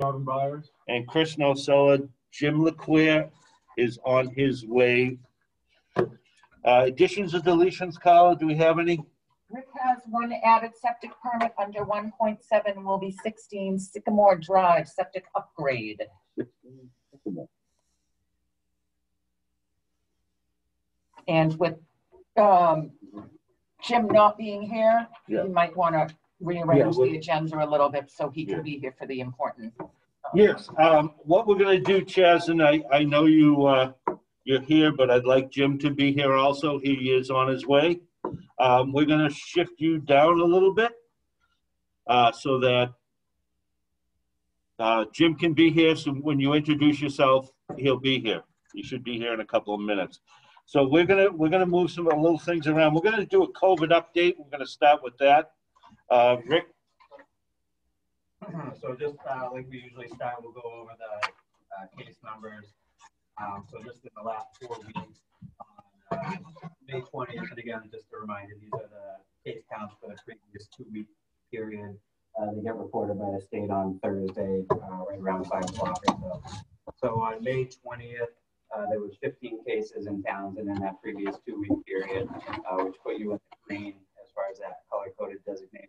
John Byers. And Chris Nosella. Jim LeQuire is on his way. Additions or deletions, Carla, do we have any? Rick has one added septic permit under 1.7 will be 16 Sycamore Drive septic upgrade. And with Jim not being here, you might want to rearrange the agenda a little bit so he can be here for the important. Yes. What we're going to do, Chaz, and I know you're here, but I'd like Jim to be here also. He is on his way. We're going to shift you down a little bit so that Jim can be here. So when you introduce yourself, he'll be here. You should be here in a couple of minutes. So we're gonna move some little things around. We're gonna do a COVID update. We're gonna start with that. Rick. So just like we usually start, we'll go over the case numbers. So just in the last 4 weeks, on May 20th, and again, just a reminder, these are the case counts for the previous 2-week period. They get reported by the state on Thursday, right around 5 o'clock or so. So on May 20th, there was 15 cases in Townsend in that previous 2-week period, which put you in the green as far as that color-coded designation.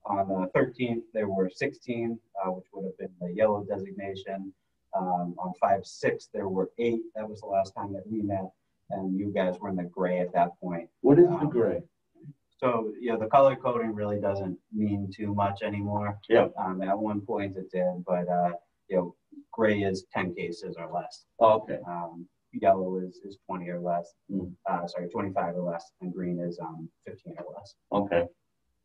On the 13th, there were 16, which would have been the yellow designation. On 5/6, there were 8. That was the last time that we met, and you guys were in the gray at that point. What is the gray? So, the color coding really doesn't mean too much anymore. Yeah. At one point it did, but, gray is 10 cases or less. Oh, okay. Yellow is 20 or less. 25 or lless, and green is 15 or less. Okay.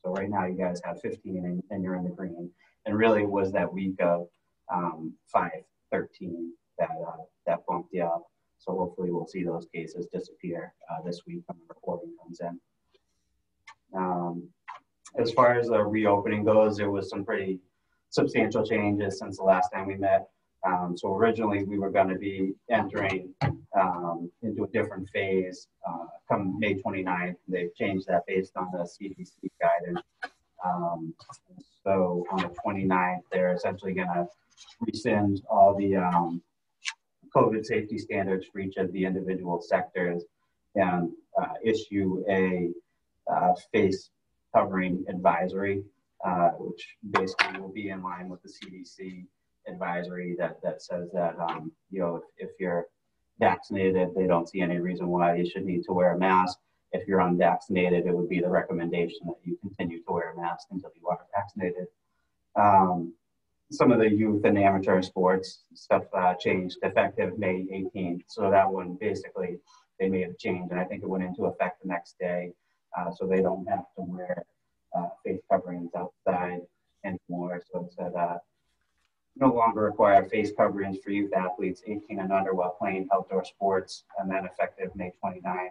So right now you guys have 15 and you're in the green. And really it was that week of 5/13 that bumped you up. So hopefully we'll see those cases disappear this week when the reporting comes in. As far as the reopening goes, there was some pretty substantial changes since the last time we met. So originally we were going to be entering into a different phase come May 29th. They've changed that based on the CDC guidance. So on the 29th, they're essentially going to rescind all the COVID safety standards for each of the individual sectors and issue a face covering advisory, which basically will be in line with the CDC advisory that says that if you're vaccinated, they don't see any reason why you should need to wear a mask. If you're unvaccinated, it would be the recommendation that you continue to wear a mask until you are vaccinated. Some of the youth and amateur sports stuff changed effective May 18th. So that one basically they made a change, and I think it went into effect the next day. So they don't have to wear face coverings outside anymore. So it said no longer require face coverings for youth athletes 18 and under while playing outdoor sports. And then effective May 29th,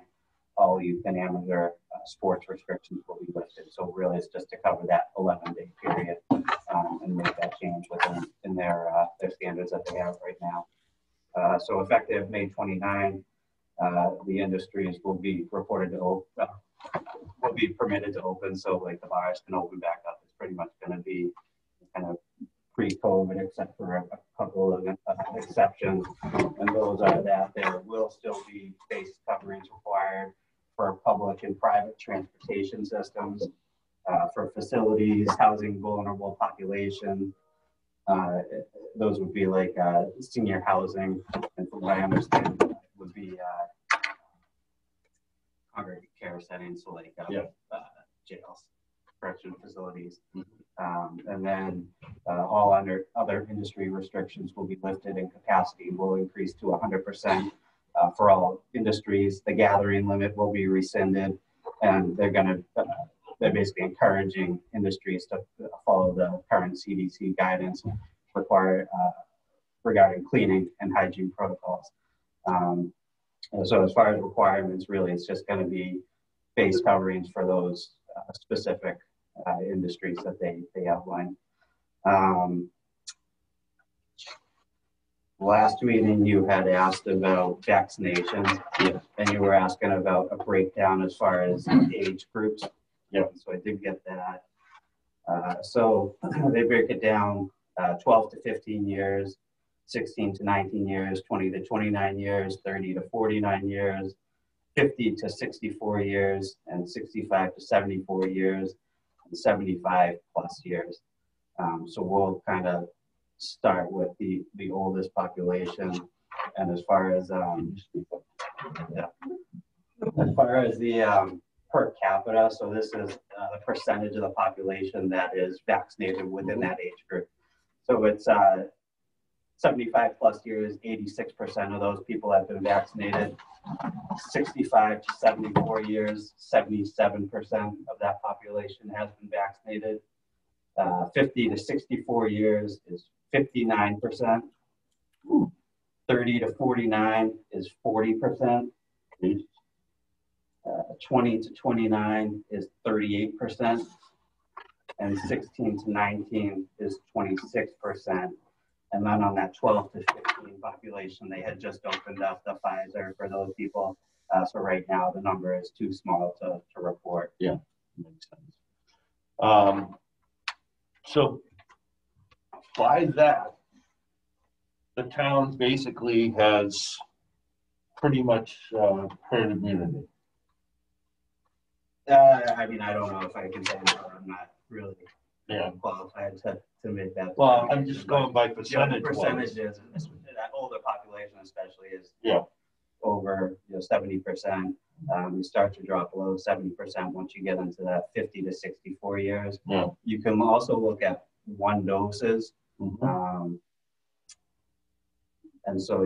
all youth and amateur sports restrictions will be lifted. So really it's just to cover that 11-day period and make that change within their standards that they have right now. So effective May 29th, the industries will be reported to open, will be permitted to open. So like the bars can open back up. It's pretty much going to be kind of pre-COVID, except for a couple of exceptions. And those are that there will still be face coverings required for public and private transportation systems, for facilities housing vulnerable population. Those would be like senior housing, and from what I understand, would be congregate care settings, so like jails, correction facilities. And then all other industry restrictions will be lifted and capacity will increase to 100% for all industries. The gathering limit will be rescinded, and they're basically encouraging industries to follow the current CDC guidance required regarding cleaning and hygiene protocols. So as far as requirements, really, it's just going to be face coverings for those specific industries that they outline. Last meeting, you had asked about vaccinations, and you were asking about a breakdown as far as age groups. So I did get that. So they break it down 12 to 15 years, 16 to 19 years, 20 to 29 years, 30 to 49 years, 50 to 64 years, and 65 to 74 years, and 75 plus years. So we'll kind of start with the oldest population. And as far as the per capita, so this is the percentage of the population that is vaccinated within that age group. So it's 75 plus years, 86% of those people have been vaccinated. 65 to 74 years, 77% of that population has been vaccinated. 50 to 64 years is 59%. 30 to 49 is 40%. 20 to 29 is 38%. And 16 to 19 is 26%. And then on that 12 to 15 population, they had just opened up the Pfizer for those people. So right now the number is too small to report. Yeah, makes sense. So by that, the town basically has pretty much herd immunity. I mean, I don't know if I can say that. I'm not really qualified to make that. Well, I'm just going by percentage. Percentages, that older population especially is over 70%. You start to drop below 70% once you get into that 50 to 64 years. Yeah. You can also look at 1 doses. And so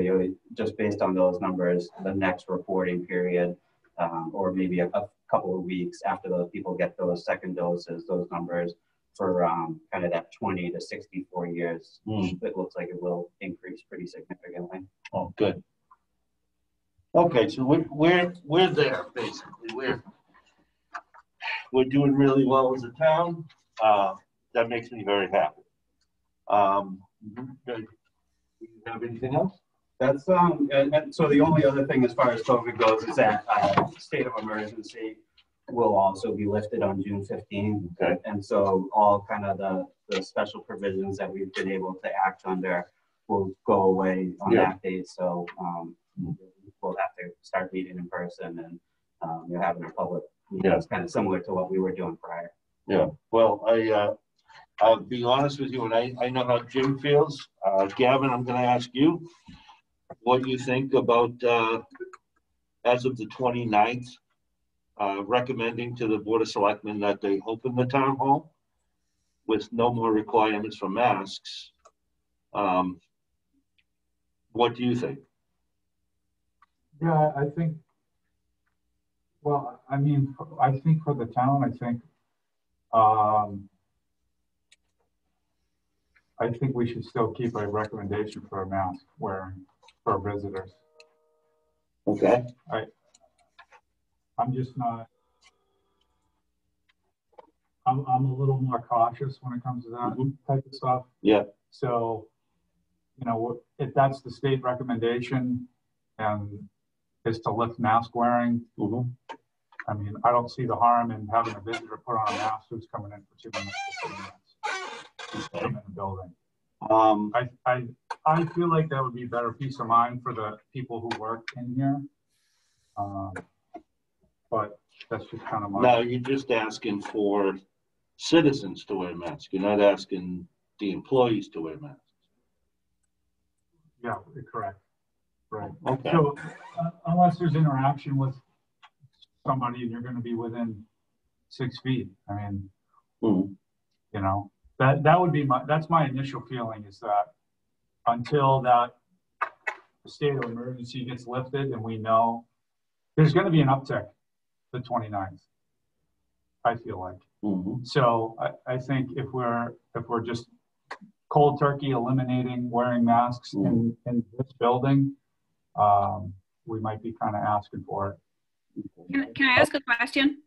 just based on those numbers, the next reporting period, or maybe a couple of weeks after those people get those second doses, those numbers for kind of that 20 to 64 years, it looks like it will increase pretty significantly. Oh, good. Okay, so we're there basically. We're doing really well as a town. That makes me very happy. Do you have anything else? That's and so the only other thing as far as COVID goes is that state of emergency will also be lifted on June 15th. Okay. And so all kind of the special provisions that we've been able to act under will go away on that date. So we'll have to start meeting in person and having a public meeting. It's kind of similar to what we were doing prior. Yeah. Well, I'll be honest with you, and I know how Jim feels. Gavin, I'm going to ask you what you think about, as of the 29th, recommending to the Board of Selectmen that they open the town hall with no more requirements for masks. What do you think? Yeah, I think, well, I mean, I think for the town, I think we should still keep a recommendation for a mask wearing for visitors. Okay. I'm just not, I'm a little more cautious when it comes to that type of stuff. Yeah. So, if that's the state recommendation and is to lift mask wearing, I mean, I don't see the harm in having a visitor put on a mask who's coming in for 2 minutes to 3 minutes. Come in the building. I feel like that would be better peace of mind for the people who work in here. But that's just kind of my. No, you're just asking for citizens to wear masks. You're not asking the employees to wear masks. Yeah, correct. Right. Okay. So unless there's interaction with somebody and you're going to be within 6 feet, I mean, that would be that's my initial feeling, is that until the state of emergency gets lifted and we know there's going to be an uptick the 29th, I feel like. So I think if we're just cold turkey eliminating wearing masks in this building, we might be kind of asking for it. Can I ask a question?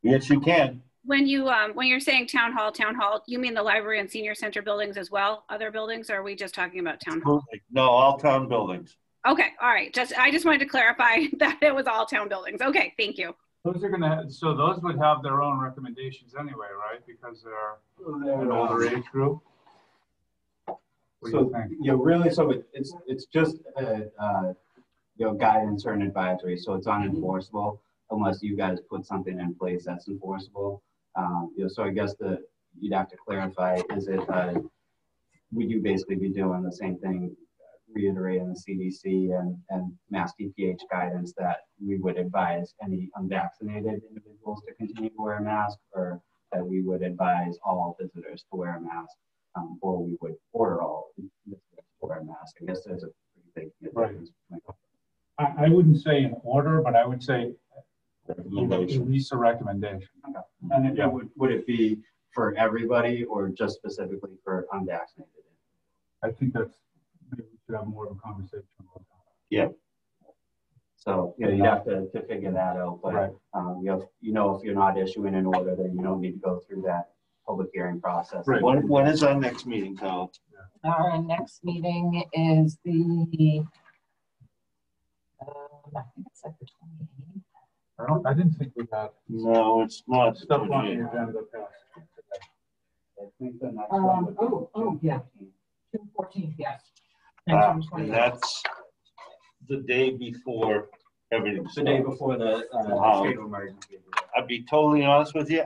Yes, you can. When you're saying town hall, you mean the library and senior center buildings as well? Other buildings, or are we just talking about town hall? No, all town buildings. Okay, all right. I just wanted to clarify that it was all town buildings. Okay, thank you. Those would have their own recommendations anyway, right? Because they're an older age group. What do you So, think? really, so it's just guidance or an advisory, so it's unenforceable unless you guys put something in place that's enforceable. So I guess you'd have to clarify, is it, would you basically be doing the same thing, reiterating the CDC and Mass DPH guidance that we would advise any unvaccinated individuals to continue to wear a mask, or that we would advise all visitors to wear a mask, or we would order all visitors to wear a mask? I guess there's a pretty big difference. Right. I wouldn't say an order, but I would say at least a recommendation. Okay. And Yeah. would it be for everybody or just specifically for unvaccinated? I think maybe we should have more of a conversation about that. Yeah. So you have to figure that out. But Right. if you're not issuing an order, then you don't need to go through that public hearing process. Right. When is our next meeting, Carl? Our next meeting is I think it's like the 28th. I didn't think we had No, it's not. stuff on the agenda past today. I think the next one would be yeah. June 14th, yes. And that's the day before everything the day starts. before the state of emergency. I'll be totally honest with you.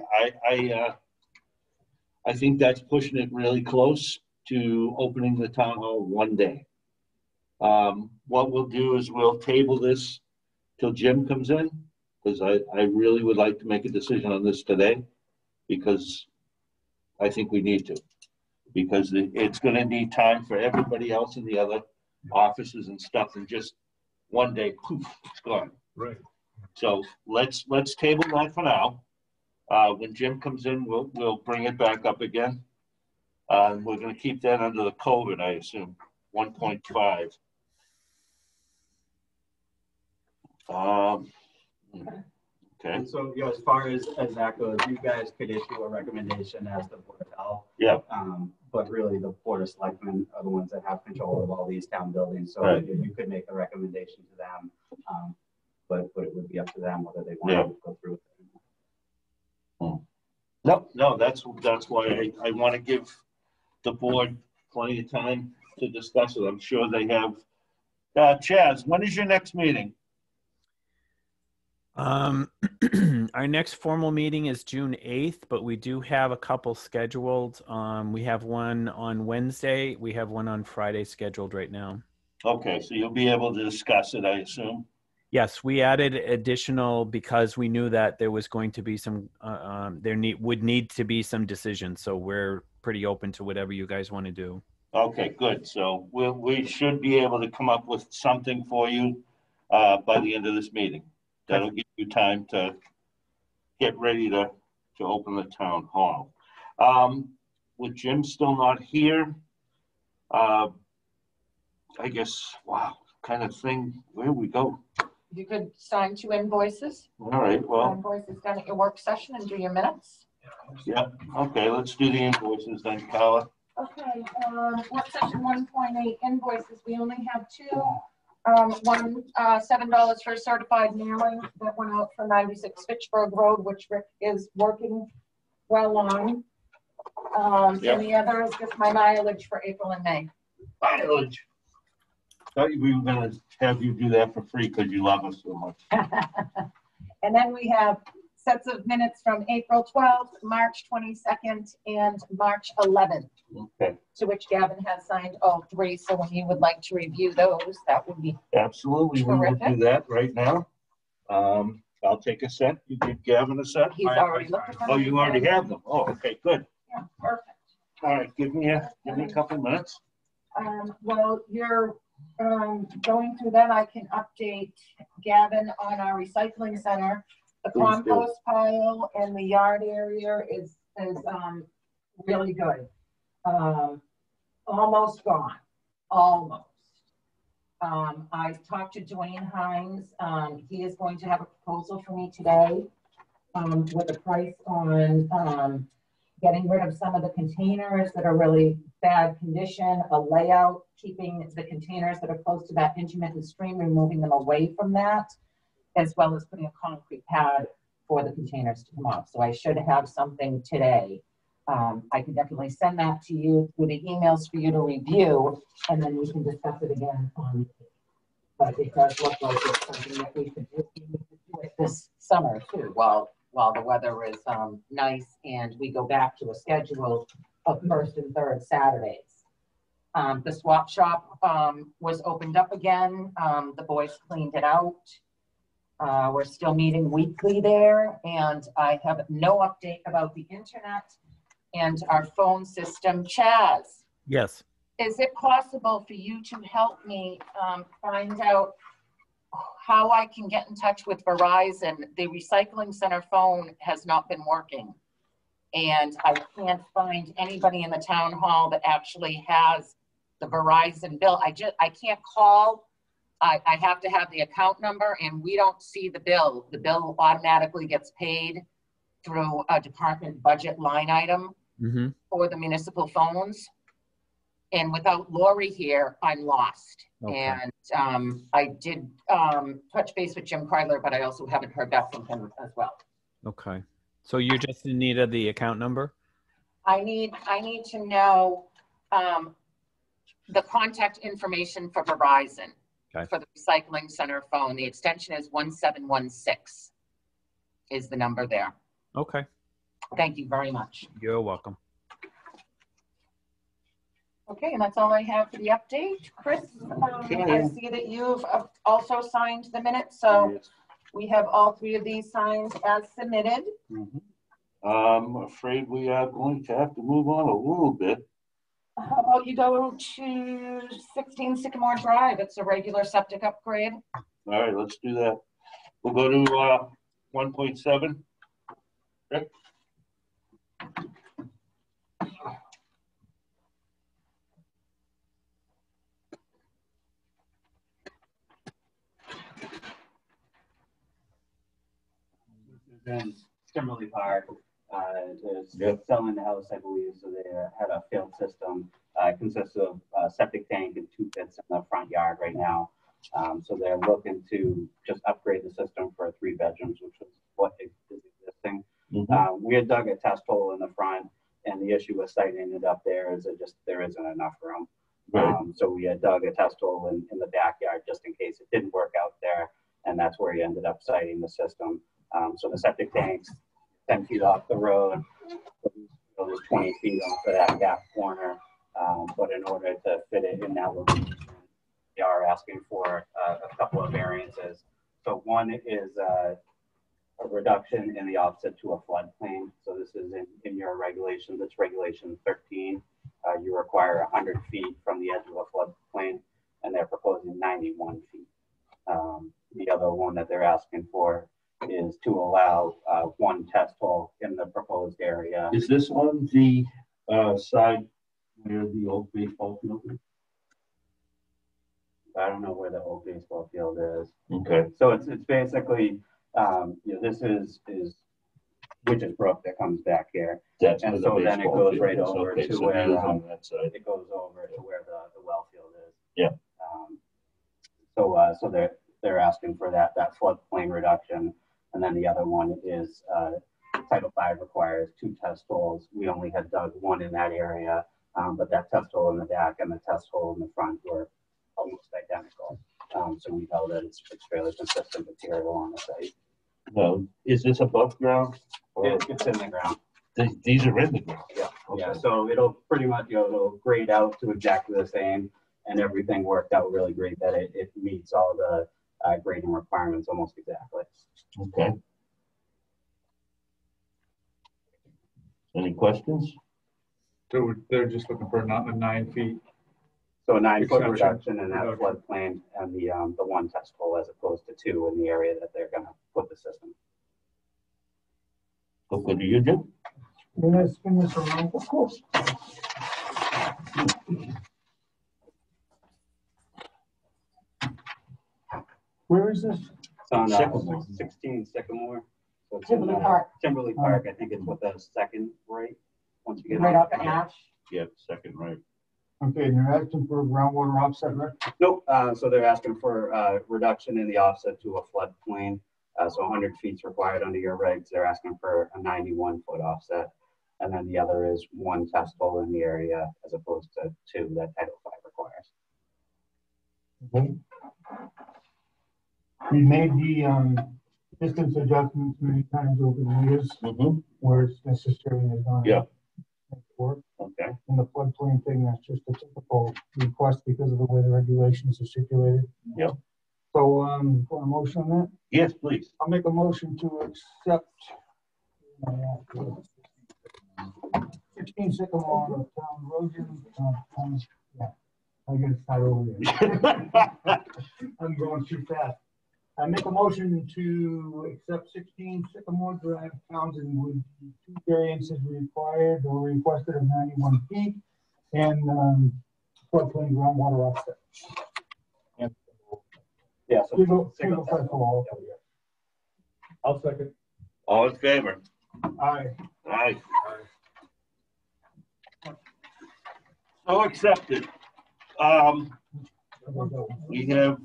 I think that's pushing it really close to opening the town hall one day. What we'll do is we'll table this till Jim comes in, because I really would like to make a decision on this today, because I think we need to, because it's going to need time for everybody else in the other offices and stuff, and just one day, poof, it's gone. Right. So let's table that for now. When Jim comes in, we'll bring it back up again. We're going to keep that under the COVID, I assume, 1.5. Okay. So as far as that goes, you guys could issue a recommendation as the Board of Health. Yeah. But really, the Board of Selectmen are the ones that have control of all these town buildings. So Right. you could make a recommendation to them, but it would be up to them whether they want to go through with it. No, that's why I want to give the board plenty of time to discuss it. I'm sure they have. Chaz, when is your next meeting? Our next formal meeting is June 8th, but we do have a couple scheduled. We have one on Wednesday. We have one on Friday scheduled right now. Okay, so you'll be able to discuss it, I assume. Yes, we added additional because we knew that there was going to be some, would need to be some decisions. So we're pretty open to whatever you guys want to do. Okay, good. So we should be able to come up with something for you by the end of this meeting. That'll give you time to get ready to open the town hall. With Jim still not here, I guess, wow, kind of thing, where we go? You could sign 2 invoices. All right, well, Invoices done at your work session and do your minutes. yeah, okay, let's do the invoices then, Carla. Okay, work session 1.8 invoices. We only have 2. One, $7 for certified mailing that went out for 96 Fitchburg Road, which Rick is working well on. And the other is just my mileage for April and May. Mileage. Thought we were gonna have you do that for free because you love us so much. And then we have sets of minutes from April 12th, March 22nd, and March 11th. Okay. To which Gavin has signed all 3. So when you would like to review those, that would be Absolutely, we will do that right now. I'll take a set. You give Gavin a set? He's already looked at them. Oh, you already have them? Oh, okay, good. Yeah, perfect. All right, give me a couple minutes. Well, you're going through that. I can update Gavin on our recycling center. The Please do. compost pile in the yard area is really good. Almost gone. Almost. I talked to Dwayne Hines. He is going to have a proposal for me today with a price on getting rid of some of the containers that are really bad condition, a layout, keeping the containers that are close to that intermittent stream, removing them away from that, as well as putting a concrete pad for the containers to come off. So I should have something today. I can definitely send that to you with the emails for you to review, and then we can discuss it again on. But it does look like it's something that we could do it this summer too, while the weather is nice and we go back to a schedule of first and third Saturdays. The swap shop was opened up again. The boys cleaned it out. We're still meeting weekly there, and I have no update about the internet and our phone system. Chaz. Yes. Is it possible for you to help me find out how I can get in touch with Verizon? The recycling center phone has not been working, and I can't find anybody in the town hall that actually has the Verizon bill. I can't call. I have to have the account number, and we don't see the bill. The bill automatically gets paid through a department budget line item for the municipal phones. And without Lori here, I'm lost. Okay. And I did touch base with Jim Kreidler, but I also haven't heard back from him as well. Okay. So you're just in need of the account number? I need to know the contact information for Verizon, for the recycling center phone. The extension is 1716 is the number there. Okay. Thank you very much. You're welcome. Okay, and that's all I have for the update. Chris, I see that you've also signed the minutes, so we have all three of these signed as submitted. I'm afraid we are going to have to move on a little bit. How about you go to 16 Sycamore Drive? It's a regular septic upgrade. All right, let's do that. We'll go to 1.7. Rick? In Kimberly Park, they're selling the house, I believe, so they had a failed system. It consists of a septic tank and 2 pits in the front yard right now. So they're looking to just upgrade the system for 3 bedrooms, which is what is existing. We had dug a test hole in the front, and the issue with siting it up there is that just there isn't enough room. So we had dug a test hole in the backyard just in case it didn't work out there, and that's where he ended up siting the system. So the septic tank's 10 feet off the road, there's 20 feet off of that back corner. But in order to fit it in that location, they are asking for a couple of variances. So one is a reduction in the offset to a floodplain. So this is in your regulations. It's regulation 13. You require 100 feet from the edge of a floodplain, and they're proposing 91 feet. The other one that they're asking for is to allow 1 test hole in the proposed area. Is this on the side where the old baseball field is? I don't know where the old baseball field is. Okay. So it's basically, this is Witches Brook that comes back here. That's and so then it goes right over to so where on that side. it goes over to where the well field is. Yeah. So they're asking for that floodplain reduction. And then the other one is Title V requires 2 test holes. We only had dug 1 in that area, but that test hole in the back and the test hole in the front were almost identical. So we know that it's fairly consistent material on the site. No, is this above ground? It's in the ground. These are in the ground. Yeah. Okay. Yeah. So it'll pretty much it'll grade out to exactly the same, and everything worked out really great that it meets all the grading requirements almost exactly. Okay. Any questions? So they're just looking for not 9 feet. So a 9-foot Exception. reduction in that floodplain, and the 1 test hole as opposed to 2 in the area that they're going to put the system. Look good to you, Jim? Spin this around, of course. Where is this? It's on Sycamore. 16 Sycamore. So it's Kimberly in, Park. Kimberly Park, I think it's with the second right. Once you get Right off off of Ash. Yeah, second right. Okay, and you're asking for a groundwater offset, right? Nope. So they're asking for reduction in the offset to a floodplain. So 100 feet is required under your regs. They're asking for a 91-foot offset. And then the other is 1 test hole in the area as opposed to 2 that Title V requires. Okay. We made the distance adjustments many times over the years where it's necessary and it's not. Yeah. Work. Okay. And the floodplain thing, that's just a typical request because of the way the regulations are stipulated. Yep. So, for a motion on that? Yes, please. I'll make a motion to accept 16 Sycamore on Town Road. Yeah, I gotta start over here. I'm going too fast. I make a motion to accept 16 Sycamore Drive, Townsend, with 2 variances required or requested of 91 feet and floodplain groundwater offset. Yeah, so single cycle. I'll second. All in favor? Aye. Aye. So accepted. We have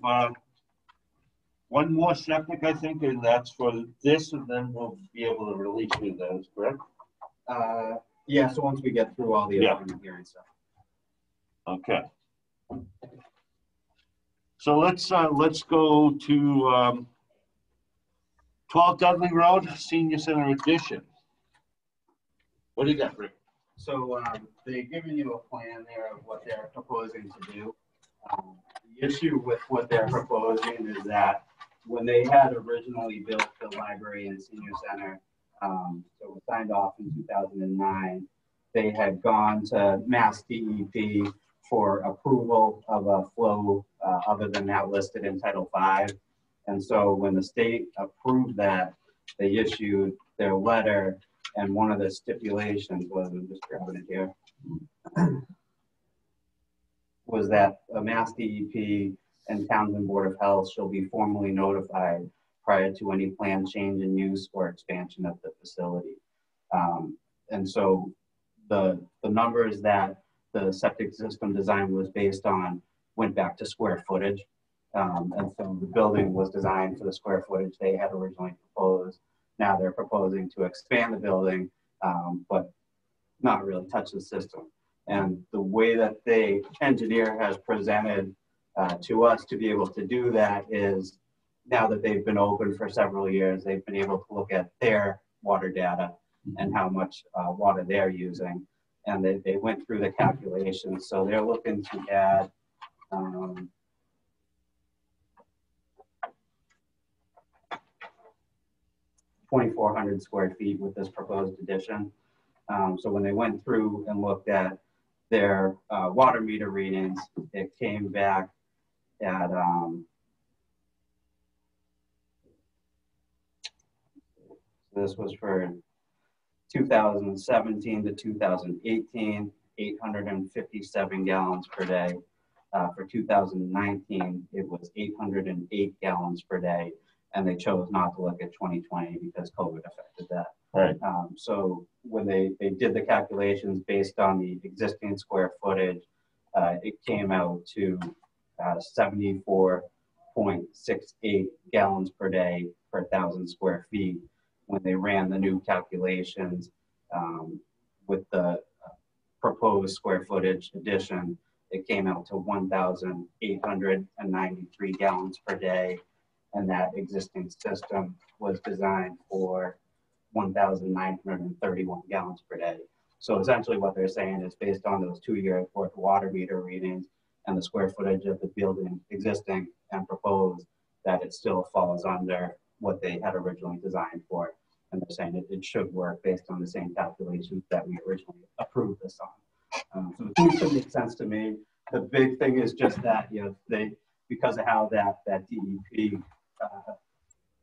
1 more septic, I think, and that's for this, and then we'll be able to release you those, correct? Yeah, so once we get through all the hearing stuff. Okay. So let's go to 12 Dudley Road, Senior Center Addition. What do you got, Rick? So they've given you a plan there of what they're proposing to do. The issue with what they're proposing is that when they had originally built the library and senior center, so it was signed off in 2009, they had gone to Mass DEP for approval of a flow other than that listed in Title V. And so when the state approved that, they issued their letter, and one of the stipulations was, I'm just grabbing it here, was that a Mass DEP and Townsend Board of Health shall be formally notified prior to any planned change in use or expansion of the facility. And so the numbers that the septic system design was based on went back to square footage. And so the building was designed for the square footage they had originally proposed. Now they're proposing to expand the building, but not really touch the system. And the way that the engineer has presented to us to be able to do that is, now that they've been open for several years, they've been able to look at their water data and how much water they're using. And they went through the calculations. So they're looking to add 2,400 square feet with this proposed addition. So when they went through and looked at their water meter readings, it came back at this was for 2017 to 2018, 857 gallons per day. For 2019, it was 808 gallons per day, and they chose not to look at 2020 because COVID affected that. Right. So when they did the calculations based on the existing square footage, it came out to 74.68 gallons per day per 1,000 square feet. When they ran the new calculations with the proposed square footage addition, it came out to 1,893 gallons per day. And that existing system was designed for 1,931 gallons per day. So essentially what they're saying is, based on those 2 years worth of water meter readings and the square footage of the building existing and proposed, that it still falls under what they had originally designed for. And they're saying it should work based on the same calculations that we originally approved this on. So it seems to make sense to me. The big thing is just that, because of how that DEP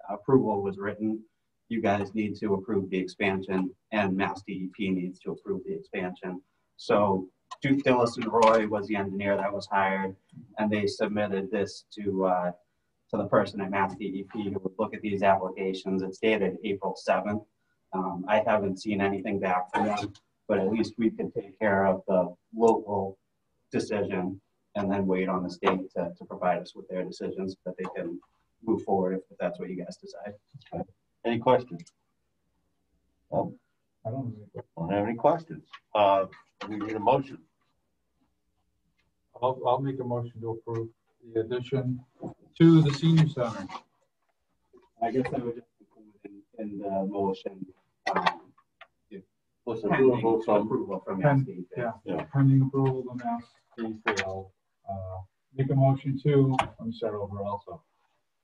approval was written, you guys need to approve the expansion, and Mass DEP needs to approve the expansion. So Duke Dillis and Roy was the engineer that was hired, and they submitted this to the person at Mass DEP who would look at these applications. It's dated April 7th. I haven't seen anything back from them, but at least we can take care of the local decision and then wait on the state to provide us with their decisions so that they can move forward if that's what you guys decide. Any questions? I don't know. All have any questions? We need a motion. I'll make a motion to approve the addition to the senior center. I guess I would just include in the motion, Plus pending approval from, approval from Pen- SB. Yeah, pending approval of the mass sale. Make a motion to, let me start over also.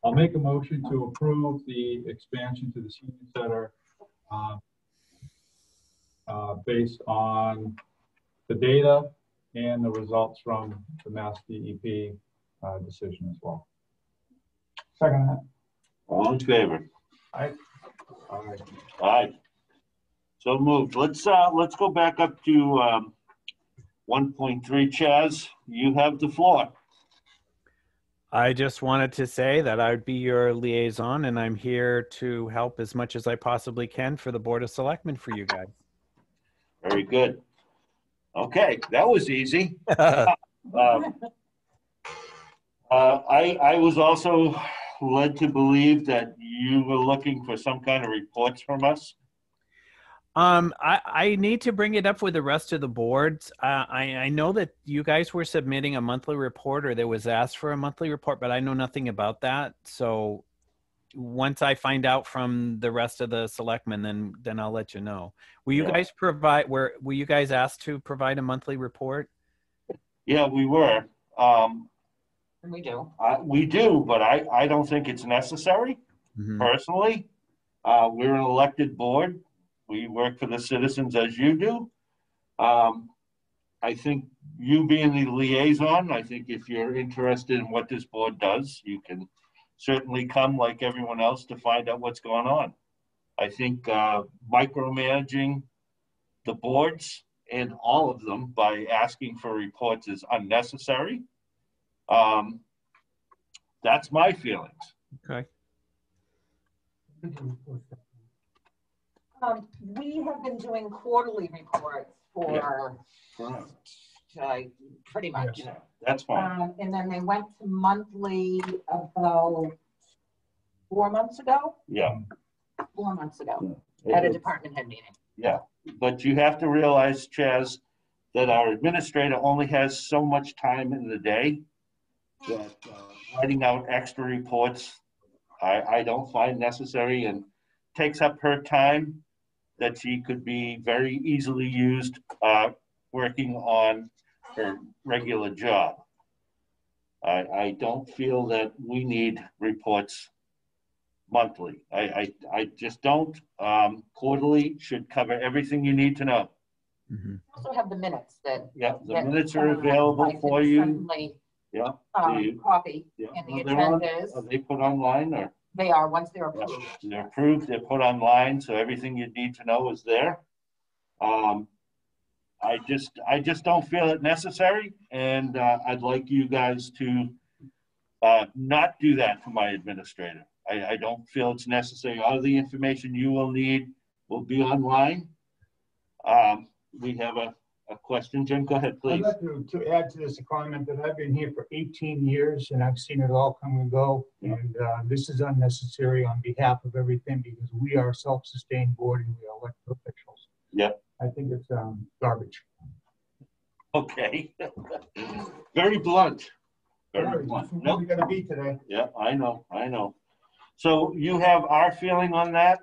I'll make a motion to approve the expansion to the senior center based on the data and the results from the Mass DEP decision as well. Second that. all in favor? Aye. Aye. So moved. Let's go back up to 1.3. Chaz, you have the floor. I just wanted to say that I would be your liaison, and I'm here to help as much as I possibly can for the Board of Selectmen for you guys. Very good. Okay, that was easy. I was also led to believe that you were looking for some kind of reports from us. I need to bring it up with the rest of the boards. I know that you guys were submitting a monthly report, or there was asked for a monthly report, but I know nothing about that. So once I find out from the rest of the selectmen, then I'll let you know. Will you guys provide, were you guys asked to provide a monthly report? Yeah, we were. We do. We do, but I don't think it's necessary. Personally. We're an elected board. We work for the citizens as you do. I think you being the liaison, I think if you're interested in what this board does, you can certainly come like everyone else to find out what's going on. I think micromanaging the boards and all of them by asking for reports is unnecessary. That's my feelings. Okay. We have been doing quarterly reports for pretty much. Yeah, that's fine. And then they went to monthly about 4 months ago. Yeah. 4 months ago Yeah. at a department head meeting. Yeah, but you have to realize, Chaz, that our administrator only has so much time in the day that writing out extra reports, I don't find necessary, and takes up her time that she could be very easily used working on her regular job. I don't feel that we need reports monthly. I just don't. Quarterly should cover everything you need to know. Also have the minutes that. Yeah, the minutes are available for you. Certainly, Yeah. copy Yeah. and the Well, agendas. are they put online or? They are, once they're approved. They're approved, they're put online, so everything you need to know is there. I just don't feel it necessary, and I'd like you guys to not do that for my administrator. I don't feel it's necessary. All the information you will need will be online. We have a question, Jim. Go ahead, please. I'd like to add to this a comment that I've been here for 18 years and I've seen it all come and go. And this is unnecessary on behalf of everything because we are a self-sustained board and we are elected officials. Yep. I think it's garbage. Okay. Very blunt. Very blunt. That's what Nope. we're going to be today. Yeah, I know. So you have our feeling on that.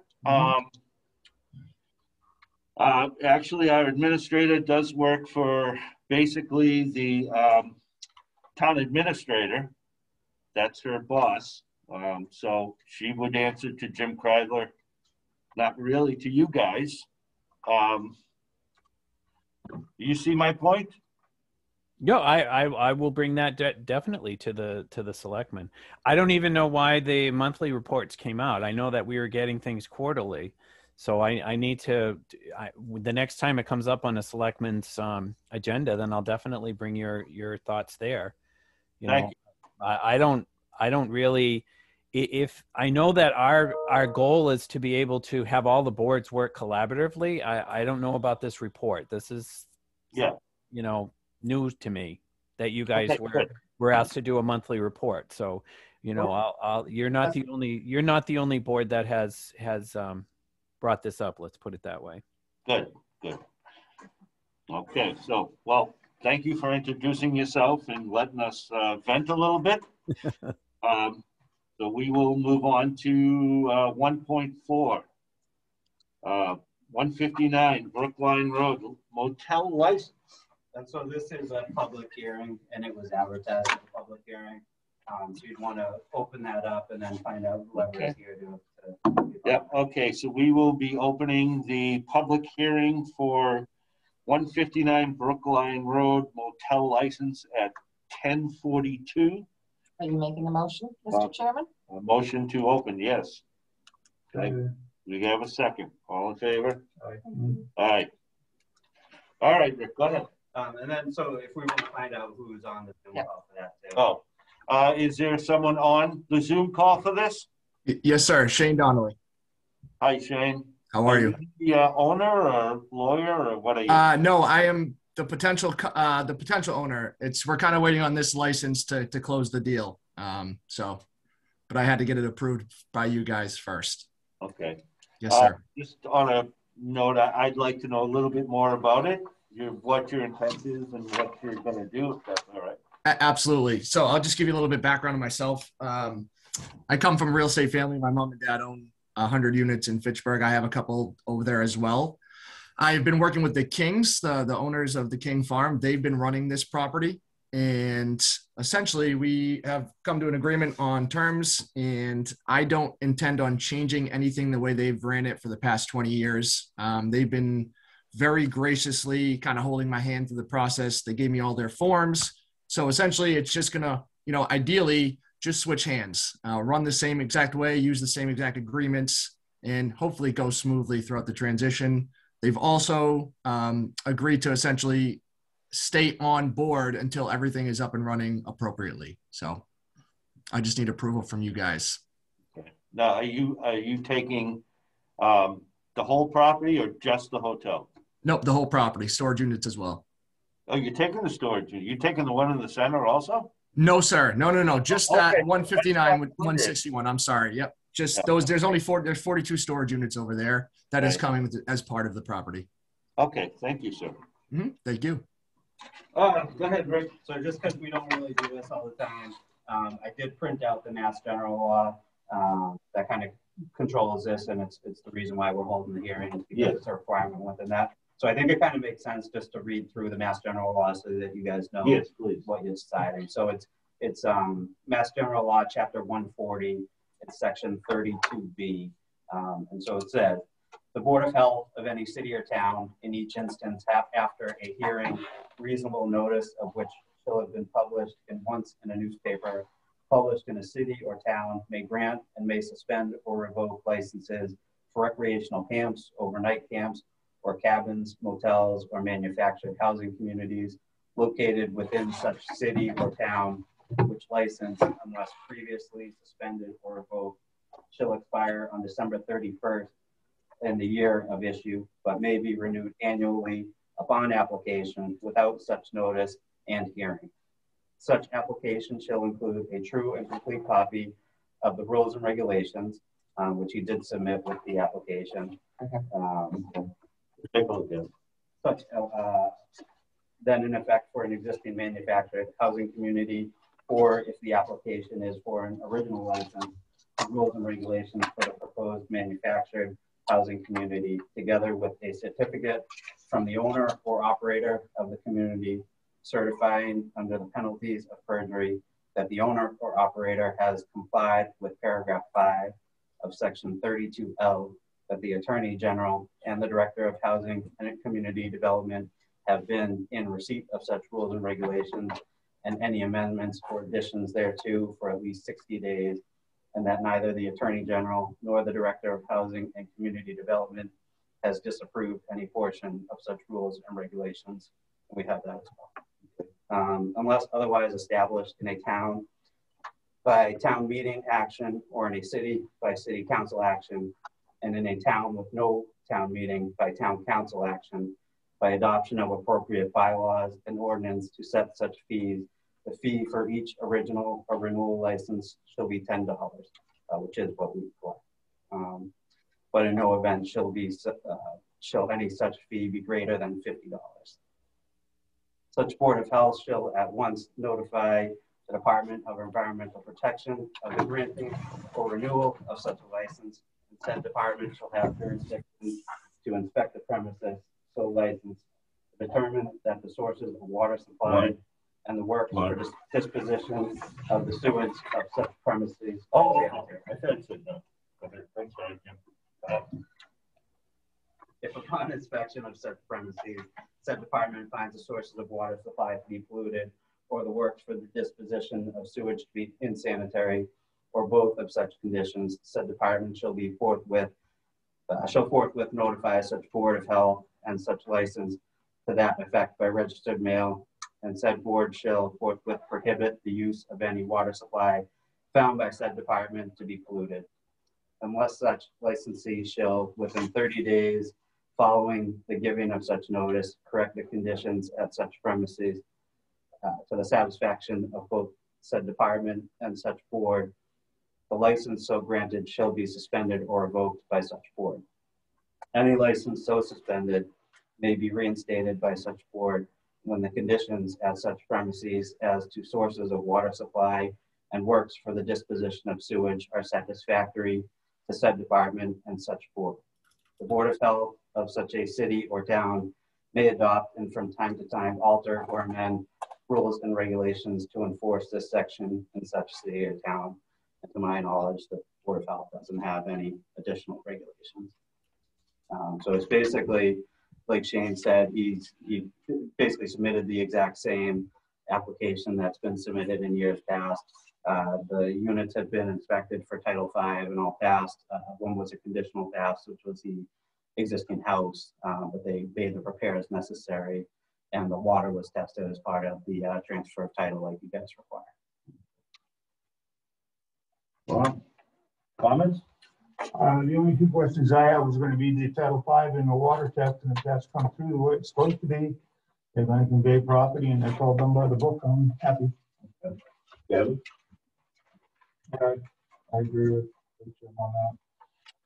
Actually, our administrator does work for basically the town administrator. That's her boss. So she would answer to Jim Kreidler, not really to you guys. You see my point? No, I will bring that definitely to the selectmen. I don't even know why the monthly reports came out. I know that we were getting things quarterly. So I need to, the next time it comes up on a selectman's agenda, then I'll definitely bring your thoughts there. Thank you. I don't really, if I know that our goal is to be able to have all the boards work collaboratively, I don't know about this report. This is, news to me that you guys were asked to do a monthly report. So, you're not the only board that has brought this up. Let's put it that way. Good. Okay, so, well, thank you for introducing yourself and letting us vent a little bit. So we will move on to 1.4. 159 Brookline Road, motel license. And so this is a public hearing, and it was advertised as a public hearing. So you'd want to open that up and then find out whoever is here to Yep, okay, so we will be opening the public hearing for 159 Brookline Road motel license at 10:42. Are you making a motion, Mr. Chairman? A motion to open, yes. Okay. We have a second. All in favor? Aye. All right, Rick, go ahead. and then, so if we want to find out who's on the Zoom call for that too. Oh, is there someone on the Zoom call for this? Yes, sir. Shane Donnelly. Hi, Shane. How are you? The owner or lawyer or what are you? No, I am the potential owner. We're kind of waiting on this license to close the deal. But I had to get it approved by you guys first. Okay. Yes, sir. Just on a note, I'd like to know a little bit more about it. What your intent is and what you're going to do, if that's all right. Absolutely. So I'll just give you a little bit background on myself. I come from a real estate family. My mom and dad own 100 units in Fitchburg. I have a couple over there as well. I've been working with the Kings, the owners of the King Farm. They've been running this property. And essentially, we have come to an agreement on terms, and I don't intend on changing anything the way they've ran it for the past 20 years. They've been very graciously kind of holding my hand through the process. They gave me all their forms. So essentially, it's just going to, ideally just switch hands, run the same exact way, use the same exact agreements, and hopefully go smoothly throughout the transition. They've also agreed to essentially stay on board until everything is up and running appropriately. So I just need approval from you guys. Okay. Now, are you taking the whole property or just the hotel? Nope, the whole property, storage units as well. Oh, you're taking the storage unit. You're taking the one in the center also? No, sir. No. Just that Okay. 159 with 161. I'm sorry. Yep. Just those. There's only there's 42 storage units over there that is coming as part of the property. Okay. Thank you, sir. Thank you. Go ahead, Rick. So just because we don't really do this all the time, I did print out the Mass General Law that kind of controls this, and it's the reason why we're holding the hearing, because it's a requirement within that. So I think it kind of makes sense just to read through the Mass General Law so that you guys know what you're deciding. So it's Mass General Law, Chapter 140, it's Section 32B, and so it said, the Board of Health of any city or town, in each instance, after a hearing, reasonable notice of which shall have been published once in a newspaper, published in a city or town, may grant and may suspend or revoke licenses for recreational camps, overnight camps, or cabins, motels, or manufactured housing communities located within such city or town, which license, unless previously suspended or revoked, shall expire on December 31st in the year of issue, but may be renewed annually upon application without such notice and hearing. Such application shall include a true and complete copy of the rules and regulations, which he did submit with the application. Such then in effect for an existing manufactured housing community, or if the application is for an original license, the rules and regulations for the proposed manufactured housing community, together with a certificate from the owner or operator of the community certifying under the penalties of perjury that the owner or operator has complied with paragraph 5 of section 32L, that the Attorney General and the Director of Housing and Community Development have been in receipt of such rules and regulations and any amendments or additions thereto for at least 60 days, and that neither the Attorney General nor the Director of Housing and Community Development has disapproved any portion of such rules and regulations. We have that as well. Unless otherwise established in a town by town meeting action or in a city by city council action, and in a town with no town meeting by town council action, by adoption of appropriate bylaws and ordinance to set such fees, the fee for each original or renewal license shall be $10, which is what we collect. But in no event shall any such fee be greater than $50. Such Board of Health shall at once notify the Department of Environmental Protection of the granting or renewal of such a license. And said department shall have jurisdiction to inspect the premises so licensed, to determine that the sources of water supply and the works for disposition of the sewage of such premises. Oh, I thought it said no. Okay, I'm sorry, Jim. If upon inspection of such premises, said department finds the sources of water supply to be polluted, or the works for the disposition of sewage to be insanitary, or both of such conditions, said department shall forthwith notify such Board of Health and such license to that effect by registered mail, and said board shall forthwith prohibit the use of any water supply found by said department to be polluted, unless such licensee shall, within 30 days following the giving of such notice, correct the conditions at such premises to the satisfaction of both said department and such board. The license so granted shall be suspended or revoked by such board. Any license so suspended may be reinstated by such board when the conditions at such premises as to sources of water supply and works for the disposition of sewage are satisfactory to said department and such board. The Board of Health of such a city or town may adopt and from time to time alter or amend rules and regulations to enforce this section in such city or town. And to my knowledge, the Board of Health doesn't have any additional regulations. So it's basically, like Shane said, he basically submitted the exact same application that's been submitted in years past. The units have been inspected for Title V and all passed. One was a conditional pass, which was the existing house, but they made the repairs necessary, and the water was tested as part of the transfer of title like you guys require. Well, comments? The only two questions I have was going to be the Title V and the water test, and if that's come through the way it's supposed to be, they're going to convey property, and that's all done by the book. I'm happy. Yeah. I agree with Jim on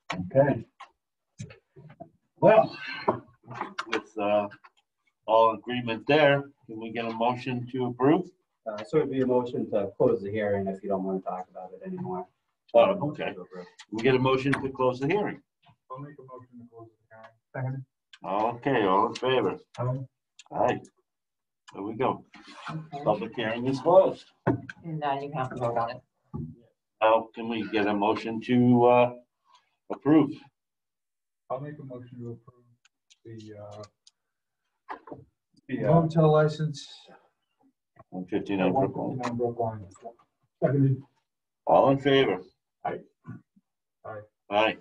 that. Okay. Well, with all agreement there, can we get a motion to approve? So it'd be a motion to close the hearing if you don't want to talk about it anymore. Oh, okay. We get a motion to close the hearing. I'll make a motion to close the hearing. Second. Okay, all in favor? Aye. Aye. There we go. Public hearing is closed. And you have to vote on it. Now, can we get a motion to approve? I'll make a motion to approve the Motel license. 159 Brookline. Brookline. Seconded. All in favor? Aye. Aye. Aye.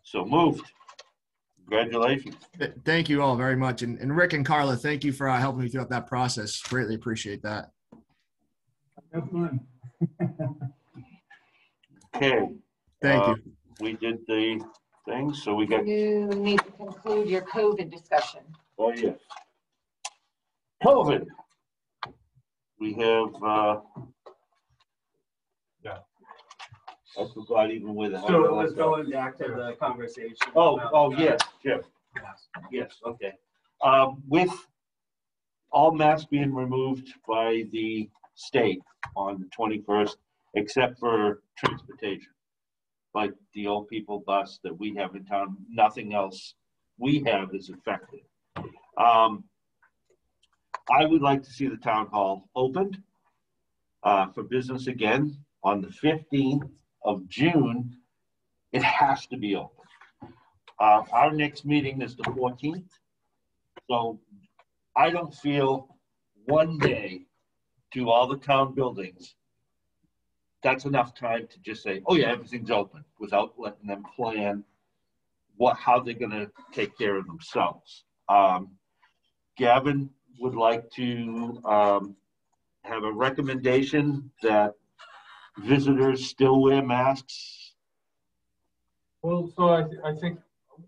So moved. Congratulations. Thank you all very much. And Rick and Carla, thank you for helping me throughout that process. Greatly appreciate that. Have fun. Okay. Thank you. We did the thing, so we got, You need to conclude your COVID discussion. oh yeah. COVID. We have, Yeah. I forgot even where the. So it was going back to the conversation. Oh, yes, Jim. Yes, okay. With all masks being removed by the state on the 21st, except for transportation, like the old people bus that we have in town, nothing else we have is affected. I would like to see the town hall opened for business again on the 15th of June. It has to be open. Our next meeting is the 14th. So I don't feel one day to all the town buildings, that's enough time to just say, oh yeah, everything's open, without letting them plan how they're gonna take care of themselves. Gavin would like to have a recommendation that visitors still wear masks. Well, so I think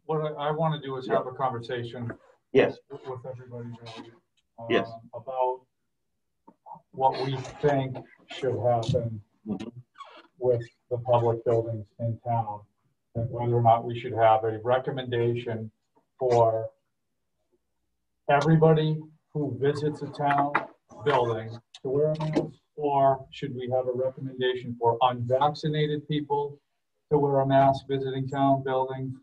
what I want to do is have a conversation Yes. with everybody really, Yes. about what we think should happen with the public buildings in town, and whether or not we should have a recommendation for everybody who visits a town building to wear a mask? Or should we have a recommendation for unvaccinated people to wear a mask visiting town buildings?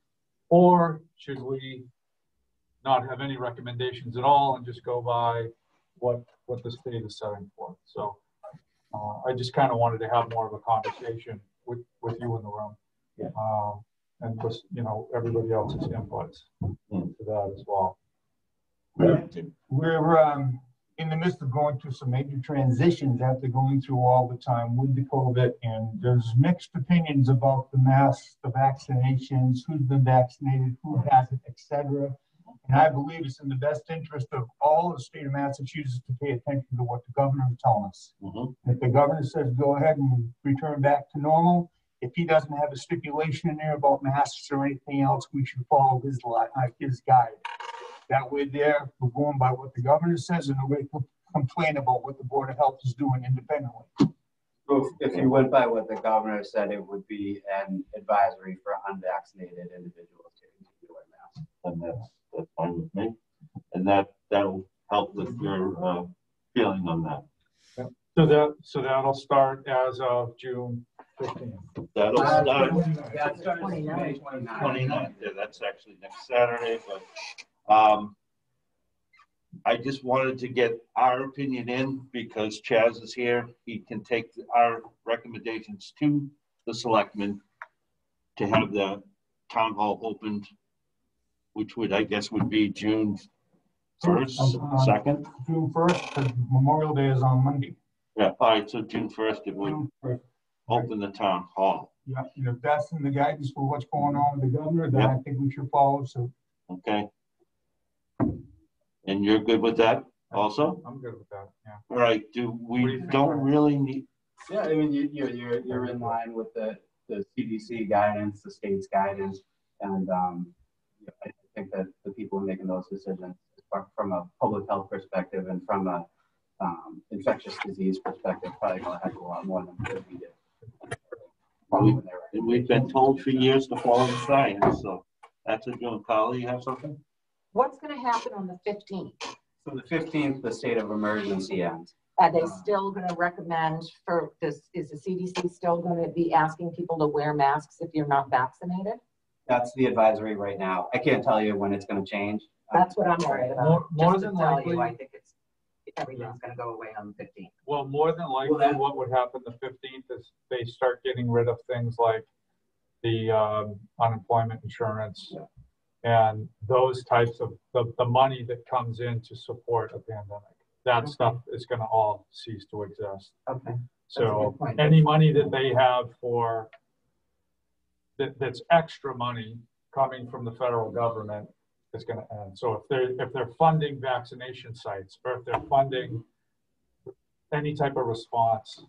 Or should we not have any recommendations at all and just go by what the state is setting forth? So I just kind of wanted to have more of a conversation with you in the room. Yeah. And just, you know, everybody else's inputs to that as well. We're in the midst of going through some major transitions after going through all the time with the COVID, and there's mixed opinions about the masks, the vaccinations, who's been vaccinated, who hasn't, etc. And I believe it's in the best interest of all of the state of Massachusetts to pay attention to what the governor is telling us. If the governor says go ahead and return back to normal, if he doesn't have a stipulation in there about masks or anything else, we should follow his guide. That way there, we're going by what the governor says, and nobody can complain about what the Board of Health is doing independently. So if you went by what the governor said, it would be an advisory for unvaccinated individuals to continue to wear masks. And that's fine with me. And that'll help with your feeling on that. Yep. So that'll start as of June 15th. That'll start That starts May 29th. Yeah, that's actually next Saturday, but I just wanted to get our opinion in because Chaz is here. He can take our recommendations to the selectmen to have the town hall opened, which would, I guess, would be June 1st, 2nd? June 1st, because Memorial Day is on Monday. Yeah, all right, so June 1st, it would open the town hall. Yeah, and if that's in the guidance for what's going on with the governor, then I think we should follow suit. Okay. And you're good with that also? I'm good with that, yeah. All right, we don't really need. Yeah, I mean, you're in line with the CDC guidance, the state's guidance, and I think that the people making those decisions from a public health perspective and from a infectious disease perspective probably going to have a lot more than we did. And we've been told for years to follow the science, so that's a good call. You have something? What's going to happen on the 15th? So the 15th, the state of emergency ends. Are they still going to recommend for this? Is the CDC still going to be asking people to wear masks if you're not vaccinated? That's the advisory right now. I can't tell you when it's going to change. That's what I'm worried about. More than likely, I think everything's going to go away on the 15th. Well, more than likely, what would happen the 15th is they start getting rid of things like the unemployment insurance. Yeah. And those types of the money that comes in to support a pandemic, that stuff is going to all cease to exist. Okay. So any money that they have for that's extra money coming from the federal government is going to end. So if they're funding vaccination sites or if they're funding any type of response.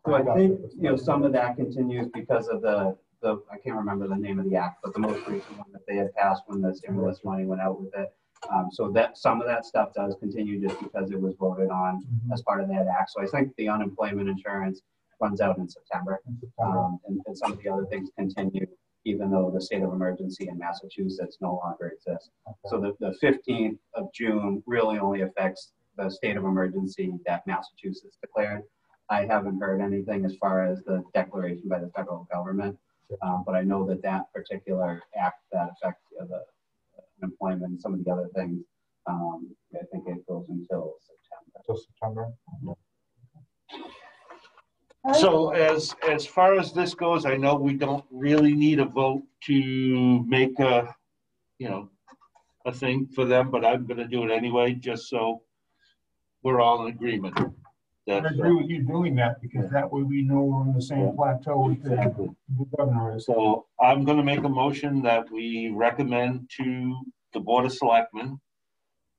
So I think some of that continues because of the I can't remember the name of the act, but the most recent one that they had passed when the stimulus money went out with it. So that some of that stuff does continue just because it was voted on as part of that act. So I think the unemployment insurance runs out in September, and some of the other things continue even though the state of emergency in Massachusetts no longer exists. Okay. So the 15th of June really only affects the state of emergency that Massachusetts declared. I haven't heard anything as far as the declaration by the federal government. But I know that particular act that affects the employment and some of the other things, I think it goes until September. So as far as this goes, I know we don't really need a vote to make a thing for them, but I'm going to do it anyway, just so we're all in agreement. I agree with you doing that because that way we know we're on the same plateau with the governor is. So I'm going to make a motion that we recommend to the Board of Selectmen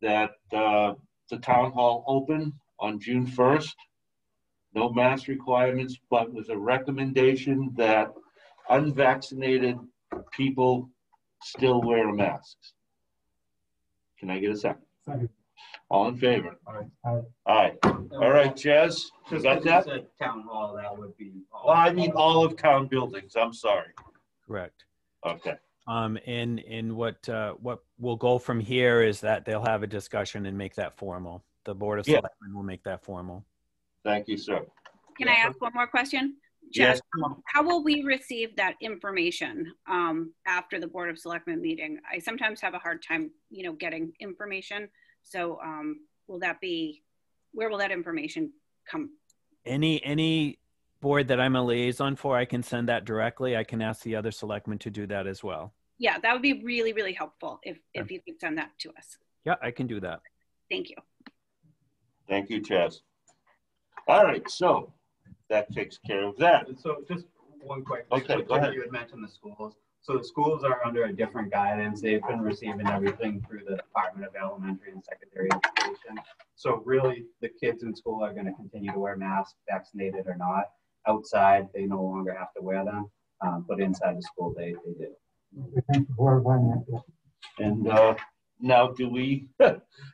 that the town hall open on June 1st. No mask requirements, but with a recommendation that unvaccinated people still wear masks. Can I get a second? Second. All in favor? Aye. Aye. All right, Chaz, you got that? Town hall, that would be. Well, I mean all of town buildings. I'm sorry. Correct. Okay. And what will go from here is that they'll have a discussion and make that formal. The Board of Selectmen will make that formal. Thank you, sir. Can I ask one more question? Yes. How will we receive that information after the Board of Selectmen meeting? I sometimes have a hard time, getting information. So where will that information come? Any board that I'm a liaison for, I can send that directly. I can ask the other selectmen to do that as well. Yeah, that would be really, really helpful if you could send that to us. Yeah, I can do that. Thank you. Thank you, Chaz. All right, so that takes care of that. So just one quick. Okay, go ahead. You had mentioned the schools. So the schools are under a different guidance. They've been receiving everything through the Department of Elementary and Secondary Education. So really, the kids in school are going to continue to wear masks, vaccinated or not. Outside, they no longer have to wear them, but inside the school, they do. Thank you for clarifying that. And now,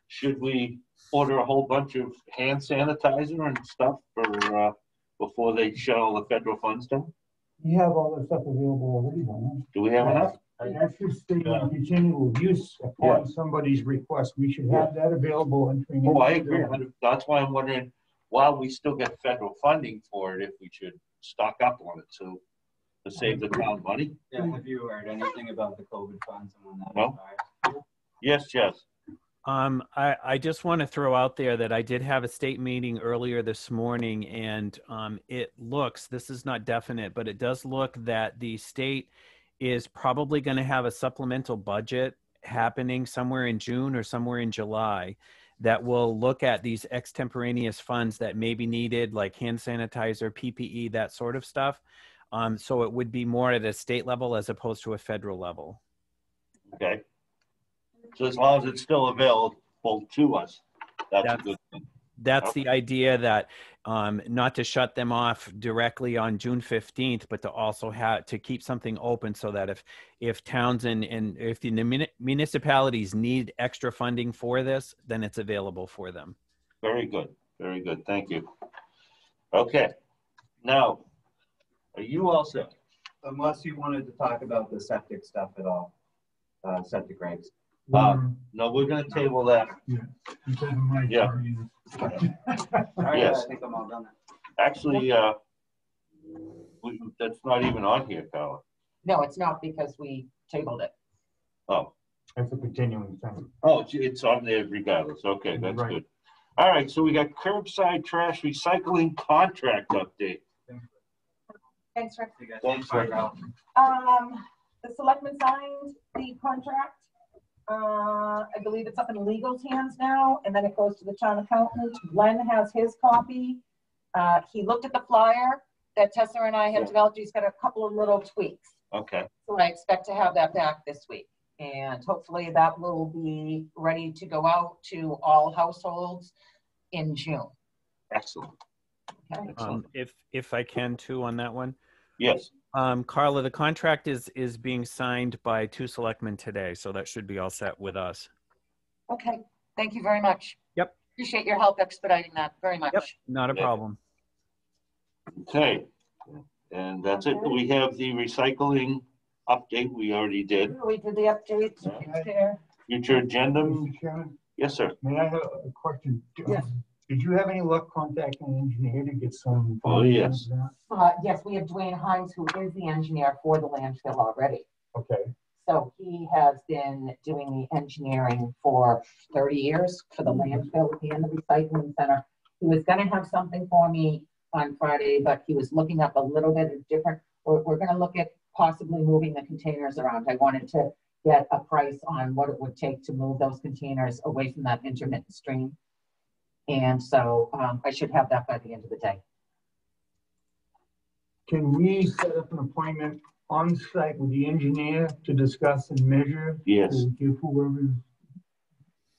should we order a whole bunch of hand sanitizer and stuff for before they shut all the federal funds down? You have all that stuff available already, don't you? Do we have enough? That should stay on continual use upon somebody's request. We should have that available. Oh, I agree. That's why I'm wondering, while we still get federal funding for it, if we should stock up on it to save the town money. Yeah, have you heard anything about the COVID funds and when that No. expires? Yes, Jess. I just want to throw out there that I did have a state meeting earlier this morning, and it looks, this is not definite, but it does look that the state is probably going to have a supplemental budget happening somewhere in June or somewhere in July that will look at these extemporaneous funds that may be needed, like hand sanitizer, PPE, that sort of stuff. So it would be more at a state level as opposed to a federal level. Okay. So as long as it's still available to us, that's a good thing. That's the idea, that not to shut them off directly on June 15th, but to also have to keep something open so that if towns and if the municipalities need extra funding for this, then it's available for them. Very good. Very good. Thank you. Okay. Now, are you all set? Unless you wanted to talk about the septic stuff at all, septic regs. No, we're going to table that. Yeah. All right, Yes. I think I'm all done. Actually, that's not even on here, Carla. No, it's not, because we tabled it. Oh. That's a continuing thing. Oh, it's on there regardless. Okay, that's good. All right, so we got curbside trash recycling contract update. Thanks, Rick. Thanks, Rick. The selectmen signed the contract. I believe it's up in legal's hands now, and then it goes to the town accountant. Glenn has his copy. He looked at the flyer that Tessa and I have developed. He's got a couple of little tweaks. Okay. So I expect to have that back this week. And hopefully that will be ready to go out to all households in June. Excellent. Okay. If I can too on that one. Yes. Carla, the contract is being signed by 2 selectmen today, so that should be all set with us. Okay. Thank you very much. Yep. Appreciate your help expediting that very much. Yep. Not a problem. Okay. And that's it. We have the recycling update we already did. We did the updates. There. Future agenda. Mr. Chairman, Yes, sir. may I have a question? Yes. Did you have any luck contacting an engineer to get some? Oh, yes. Yes, we have Dwayne Hines, who is the engineer for the landfill already. Okay. So he has been doing the engineering for 30 years for the landfill and the recycling center. He was going to have something for me on Friday, but he was looking up a little bit of different. We're going to look at possibly moving the containers around. I wanted to get a price on what it would take to move those containers away from that intermittent stream. And so I should have that by the end of the day. Can we set up an appointment on site with the engineer to discuss and measure? Yes. To give whoever.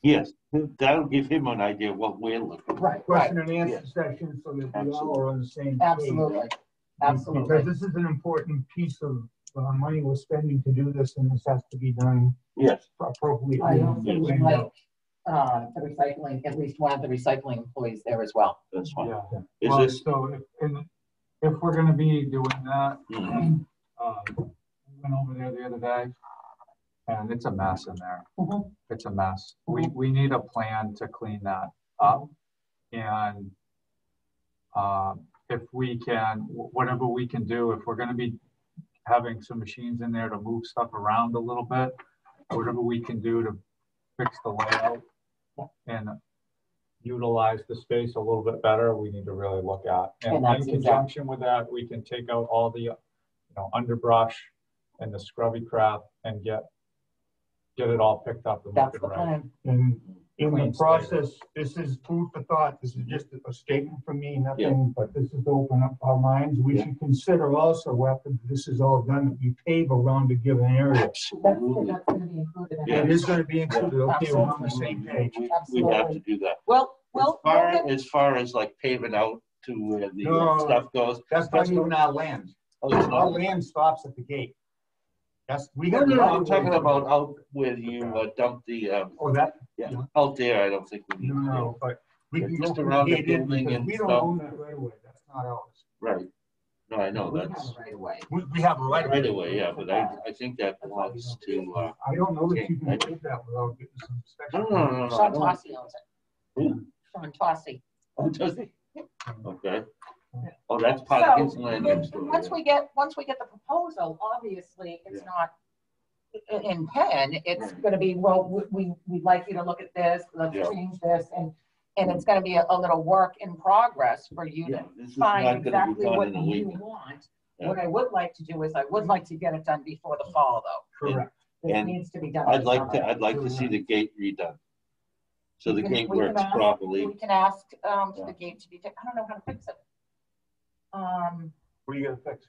Yes. That'll give him an idea of what we're looking for. Right. Question and answer session so that we all are on the same page. Absolutely. Absolutely. Because this is an important piece of money we're spending to do this, and this has to be done Yes. appropriately. I also would like the recycling, at least one of the recycling employees there as well. That's fine. Yeah. Is Well, this? so if we're gonna be doing that, Mhm. we went over there the other day. and it's a mess in there. Mhm. It's a mess. We need a plan to clean that up, and if we can, whatever we can do, if we're going to be having some machines in there to move stuff around a little bit, whatever we can do to fix the layout and utilize the space a little bit better, we need to really look at. And in conjunction with that, we can take out all the underbrush and the scrubby crap and get it all picked up and That's looking the right. plan. And in Clean the process, this is food for thought. This is just a statement from me, nothing, but this is to open up our minds. We should consider also, after this is all done, that we pave around a given area. That's going to be included in Yeah. It is going to be included. Okay, we're on the same page. We have to do that. Well, As far as like paving out to where the No. stuff goes. That's not even our land. Oh, it's Our not? land stops at the gate. We No, got. I'm talking about out where you dump the, Oh, that, yeah, out there, I don't think we need to do. no, but we Yeah, can just go around the gate in building because and we don't stuff. own that right away. That's not ours. Right. No, I know, we have that's it right away. We have a right right away, yeah, but I think that belongs to, I don't know that you Okay. can do that without getting some no, special. no, no, no. I Sean don't- Tossi owns it. Who? Sean Tossi. Oh, does he? Okay. Oh, that's part of his land use story. Once we get the proposal, obviously, it's not in pen, it's gonna be, well, we'd like you to look at this, let's Yeah. change this, and it's gonna be a little work in progress for you Yeah, to this is find not gonna be exactly done what in a you week. want. Yeah. What I would like to do is, I would like to get it done before the fall, though. Correct. This And needs to be done. I'd this like summer. to see the gate redone. So the We can- gate we can works ask- properly. We can ask, for Yeah. the gate to be, I don't know how to fix it. What are you gonna fix?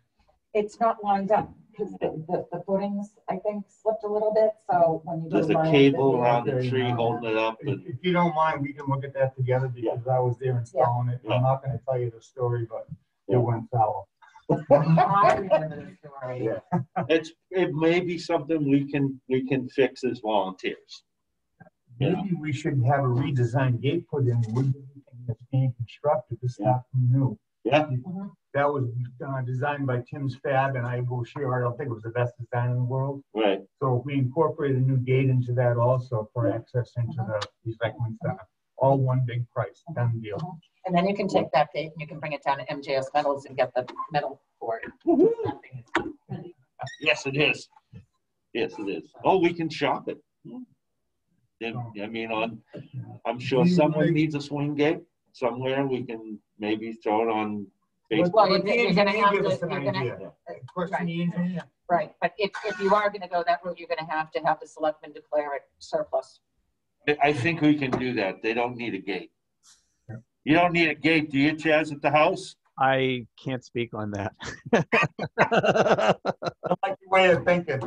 It's not lined up, because the footings, I think, slipped a little bit, so when you go There's to a line it, cable then around the Okay, tree yeah. holding it up and, If you don't mind, we can look at that together because I was there installing it. Yeah. I'm not gonna tell you the story, but Yeah. it went sour. I remember the story. Yeah. It may be something we can fix as volunteers. Yeah. Maybe we should have a redesigned gate put in with everything that's being constructed to start from new. Yeah, That was designed by Tim's Fab, and I will share, I don't think it was the best design in the world. right. So if we incorporate a new gate into that also for access into the recycling center. All one big price, done deal. And then you can take that gate and you can bring it down to MJS Metals and get the metal for it. That thing is- Yes, it is. Yes, it is. Oh, we can shop it. I mean, I'm sure someone needs a swing gate somewhere. We can maybe throw it on Facebook. Well, Let the you're gonna engineer have give to- us an you're gonna- idea. Question the engineer. Right, but if you are gonna go that route, you're gonna have the selectmen declare it surplus. I think we can do that. They don't need a gate. You don't need a gate, do you, Chaz, at the house? I can't speak on that. I like your way of thinking.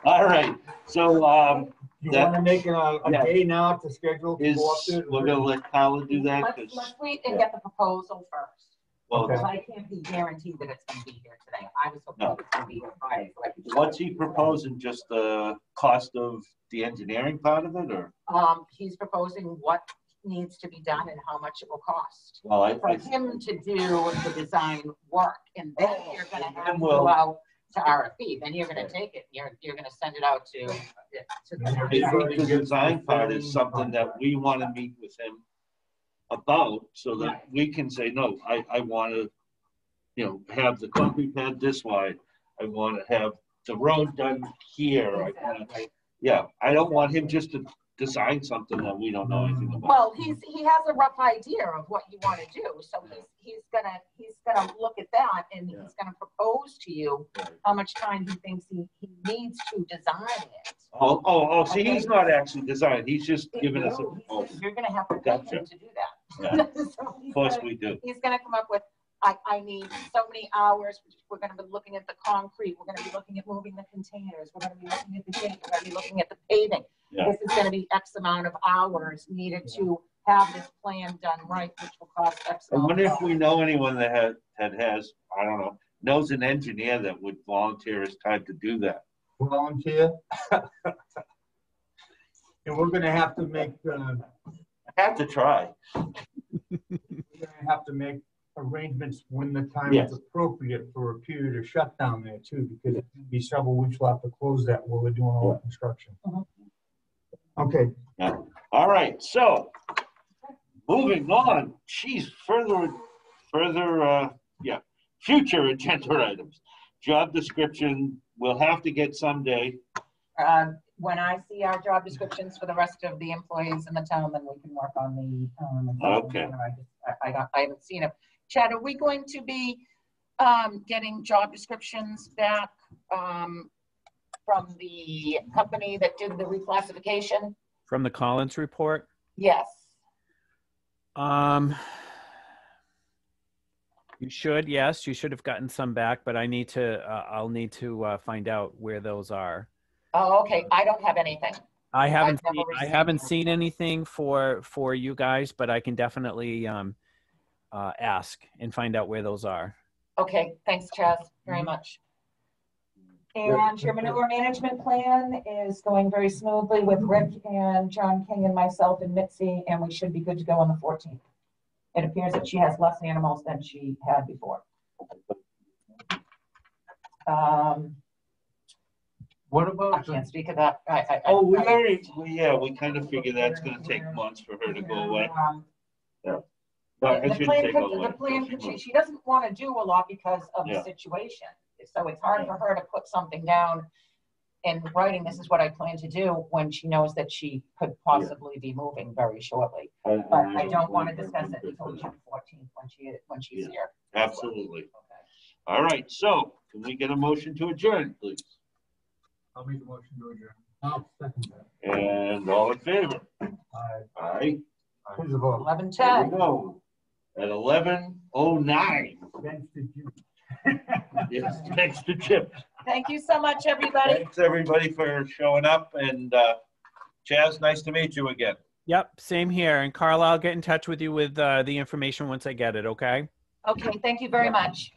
All right, so You That- want to make a Yeah. day now to schedule? to go up there? we're gonna let Carla do that? Let's 'Cause- wait and get the proposal first, well, Okay. because I can't be guaranteed that it's gonna be here today. I was hoping No. it was gonna be here Friday, so I could. What's he proposing, just the cost of the engineering part of it, or? He's proposing what needs to be done and how much it will cost. Well, For him to do the design work, and then you're gonna have to And go we'll- out to RFP, then you're gonna take it, you're gonna send it out to I the. think the design part is something that we want to meet with him about, so that we can say, no, I want to, have the concrete pad this wide. I want to have the road done here. Exactly. Yeah, I don't want him just to design something that we don't know anything about. Well, he has a rough idea of what you want to do, so he's gonna look at that and he's gonna propose to you Right. how much time he thinks he needs to design it. Oh, see, he's not actually designing, he's just giving us a No, proposal. You're gonna have to pay Gotcha. him to do that. Yeah. So he's Of course gonna- we do. He's gonna come up with, I need so many hours, we're gonna be looking at the concrete, we're gonna be looking at moving the containers, we're gonna be looking at the gate, we're gonna be looking at the paving. Yeah. This is gonna be X amount of hours needed to have this plan done right, which will cost X I amount. wonder of if we know anyone that has, I don't know, knows an engineer that would volunteer his time to do that. Volunteer. And we're gonna have to make, I have to try. we're gonna have to make arrangements when the time Yes. is appropriate for a period of shutdown there too, because it can be several weeks. We'll have to close that while we're doing all the construction. Okay. Yeah. All right, so moving on. Geez, future agenda items. Job description, we'll have to get someday. When I see our job descriptions for the rest of the employees in the town, then we can work on the. Okay. I haven't seen it. Chad, are we going to be getting job descriptions back from the company that did the reclassification? From the Collins report? Yes. You should, yes, you should have gotten some back, but I need to, I'll need to find out where those are. Oh, okay. I don't have anything. I haven't received seen anything for you guys, but I can definitely ask and find out where those are. Okay, thanks, Chaz, very much. And your manure management plan is going very smoothly with Rick and John King and myself and Mitzi, and we should be good to go on the 14th. It appears that she has less animals than she had before. What about? I can't speak of that. We kind of figured that's going to take months for her to go away. The plan, she doesn't want to do a lot because of the situation. So it's hard for her to put something down in writing. This is what I plan to do when she knows that she could possibly be moving very shortly. But I don't want to discuss it until June 14th when she's here. Absolutely. Okay. All right. So can we get a motion to adjourn, please? I'll make a motion to adjourn. I'll second that. And all in favor? Aye. Who's the vote? 11:10. Here we go. At 11:09. Thanks to you. Yes, thanks to Chip. Thank you so much, everybody. Thanks everybody for showing up, and Chaz, nice to meet you again. Yep, same here. And Carla, I'll get in touch with you with the information once I get it, okay? Okay, thank you very much.